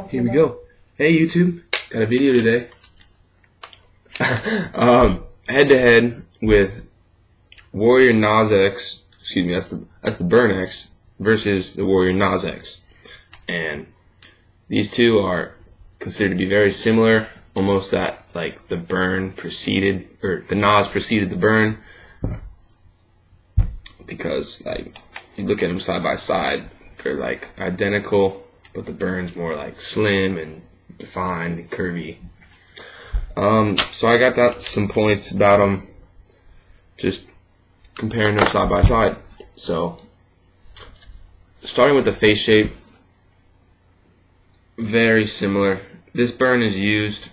Here we go. Hey YouTube, got a video today. Head to head with Warrior Nas X. Excuse me, that's the Burn X versus the Warrior Nas X, and these two are considered to be very similar. Almost that like the Burn preceded, or the Nas preceded the Burn, because like you look at them side by side, they're like identical, but the Burn's more like slim and defined and curvy. So I got some points about them, just comparing them side by side. So starting with the face shape, very similar. This Burn is used,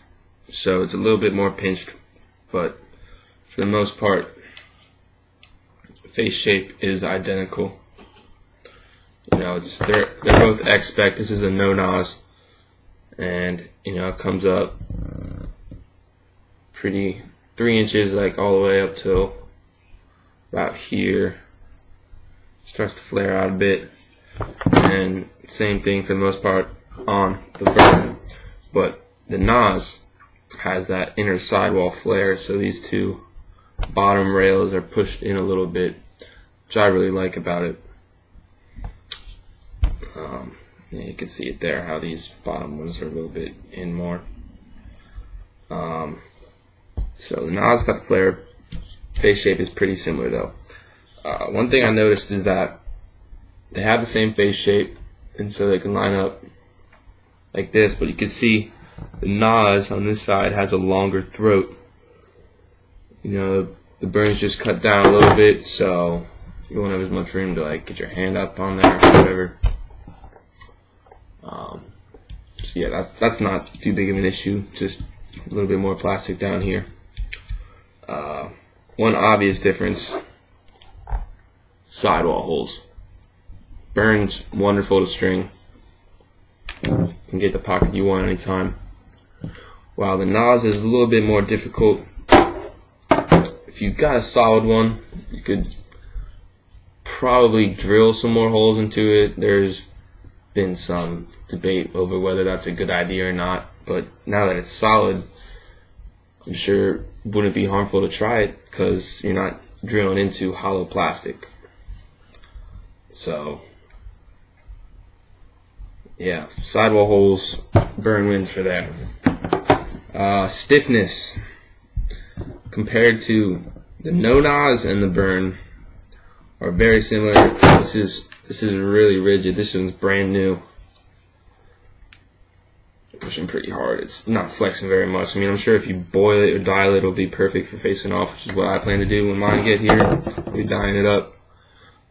so it's a little bit more pinched, but for the most part, face shape is identical. You know, they're both X-Spec. This is a no Nas, and you know, it comes up pretty 3 inches, like all the way up till about here. Starts to flare out a bit, and same thing for the most part on the Burn. But the Nas has that inner sidewall flare, so these two bottom rails are pushed in a little bit, which I really like about it. Yeah, you can see it there, how these bottom ones are a little bit in more. So the Nas got the flare. Face shape is pretty similar though. One thing I noticed is that they have the same face shape, and so they can line up like this, but you can see the Nas on this side has a longer throat. You know, the Burn's just cut down a little bit, so you won't have as much room to like get your hand up on there or whatever. So yeah, that's not too big of an issue, just a little bit more plastic down here. One obvious difference: sidewall holes. Burn's wonderful to string. You can get the pocket you want anytime. While the Nas is a little bit more difficult. If you've got a solid one, you could probably drill some more holes into it. There's been some debate over whether that's a good idea or not, but now that it's solid, I'm sure it wouldn't be harmful to try it, because you're not drilling into hollow plastic. So yeah, sidewall holes, Burn wins for that. Stiffness, compared to the no Nas and the Burn, are very similar. This is really rigid. This one's brand new. Pushing pretty hard. It's not flexing very much. I mean, I'm sure if you boil it or dial it, it'll be perfect for facing off, which is what I plan to do when mine get here. I'll be dyeing it up.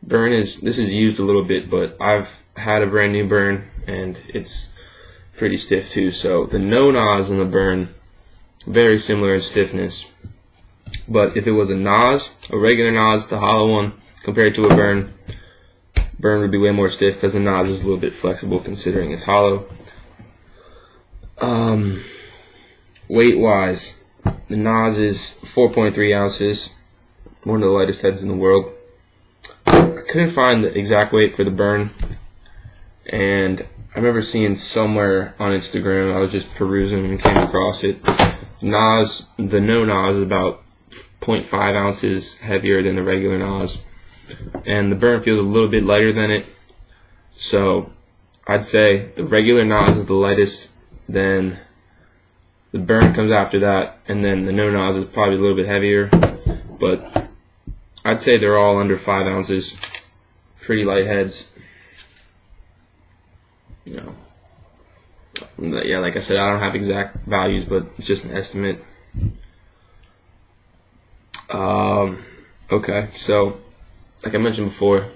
This is used a little bit, but I've had a brand new Burn and it's pretty stiff too. So the no Nas and the Burn, very similar in stiffness. But if it was a Nas, a regular Nas, the hollow one, compared to a Burn would be way more stiff, because the Nas is a little bit flexible considering it's hollow. Weight wise, the Nas is 4.3 ounces, one of the lightest heads in the world. I couldn't find the exact weight for the Burn, and I remember seeing somewhere on Instagram, I was just perusing and came across it. The no Nas is about 0.5 ounces heavier than the regular Nas, and the Burn feels a little bit lighter than it. So I'd say the regular Nas is the lightest, then the Burn comes after that, and then the no Nas is probably a little bit heavier, but I'd say they're all under 5 ounces. Pretty light heads. You know, yeah, like I said, I don't have exact values, but it's just an estimate. Okay, so like I mentioned before,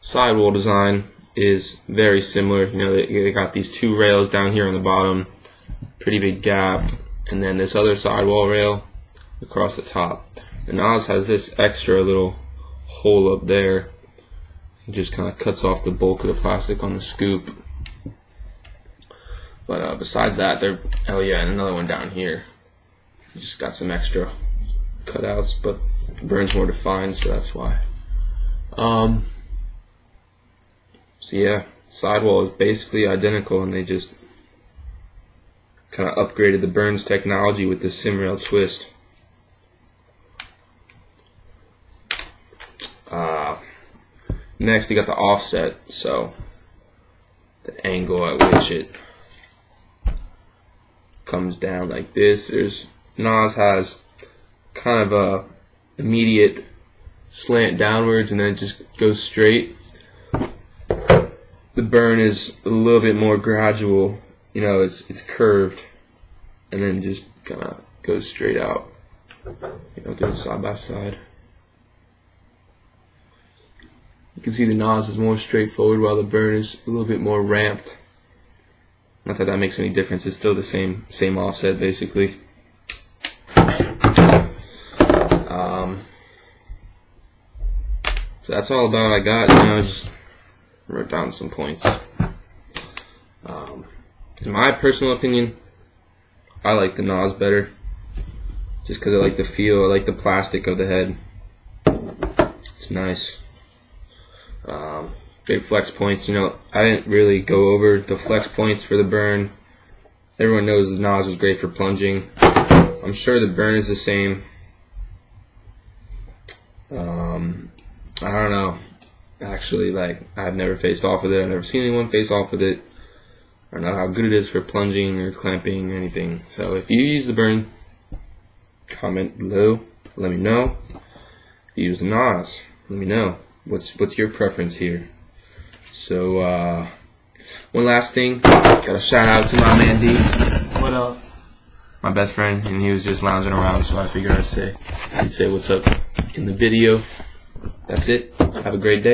sidewall design is very similar. You know, they got these two rails down here on the bottom, pretty big gap, and then this other sidewall rail across the top. The Nas has this extra little hole up there. It just kind of cuts off the bulk of the plastic on the scoop. But besides that, oh yeah, and another one down here. Just got some extra cutouts, but Burn's more defined, so that's why. So yeah, sidewall is basically identical, and they just kind of upgraded the Burns technology with the sim rail twist. Next, you got the offset, so the angle at which it comes down like this. Nas has kind of a immediate slant downwards, and then it just goes straight. The Burn is a little bit more gradual. You know, it's curved, and then just kind of goes straight out. You know, do it side by side. You can see the Nas is more straightforward, while the Burn is a little bit more ramped. Not that that makes any difference. It's still the same offset, basically. So that's all about I got. You know, I just wrote down some points. In my personal opinion, I like the Nas better, just because I like the feel. I like the plastic of the head. It's nice. Great flex points. You know, I didn't really go over the flex points for the Burn. Everyone knows the Nas is great for plunging. I'm sure the Burn is the same. I don't know. Actually, like, I've never faced off with it. I've never seen anyone face off with it. I don't know how good it is for plunging or clamping or anything. So if you use the Burn, comment below. Let me know. If you use the Nas, let me know. What's your preference here? So one last thing, got a shout out to my man D. What up? My best friend, and he was just lounging around, so I figured I'd say what's up in the video. That's it. Have a great day.